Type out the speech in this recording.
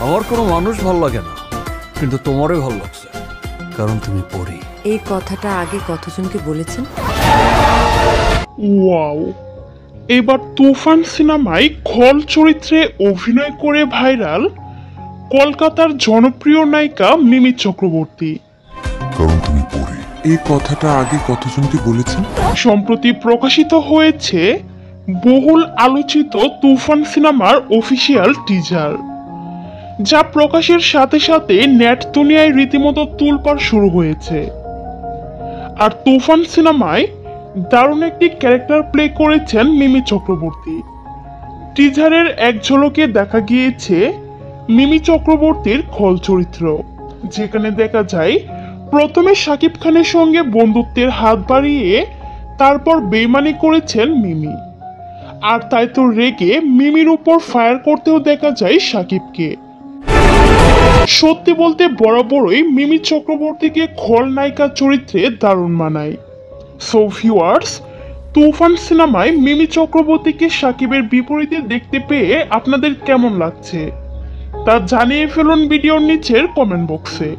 আমার কোনো মানুষ ভাল লাগে না, কিন্তু তোমারই ভাল লাগছে, কারণ তুমি পড়ি। এই কথাটা আগে কতজনকে বলেছেন? ওয়াও, এবার তুফান সিনেমায় খল চরিত্রে অভিনয় করে ভাইরাল কলকাতার জনপ্রিয় নায়িকা মিমি চক্রবর্তী। কারণ তুমি পড়ি। এই কথাটা আগে কতজনকে বলেছেন? সম্প্রতি প্রকাশিত হয়েছে বহুল আলোচিত তুফান সিনেমার অফিসিয়াল টিজার, যা প্রকাশের সাথে সাথে নেট দুনিয়ায় রীতিমতো তোলপাড় শুরু হয়েছে। আর তুফান সিনেমায় দারুণ একটি ক্যারেক্টার প্লে করেছেন মিমি চক্রবর্তী। টিজারের এক ঝলকে দেখা গিয়েছে মিমি চক্রবর্তীর খল চরিত্র, যেখানে দেখা যায় প্রথমে শাকিব খানের সঙ্গে বন্ধুত্বের হাত বাড়িয়ে তারপর বেইমানি করেছেন মিমি, আর তাই তো রেগে মিমির উপর ফায়ার করতেও দেখা যায় শাকিবকে। সত্যি বলতে বরাবরই মিমি চক্রবর্তীকে খলনায়িকা চরিত্রে দারুণ মানায়। সো ভিউয়ার্স, তুফান সিনেমায় মিমি চক্রবর্তীকে শাকিবের বিপরীতে দেখতে পেয়ে আপনাদের কেমন লাগছে তা জানিয়ে ফেলুন ভিডিওর নিচের কমেন্ট বক্সে।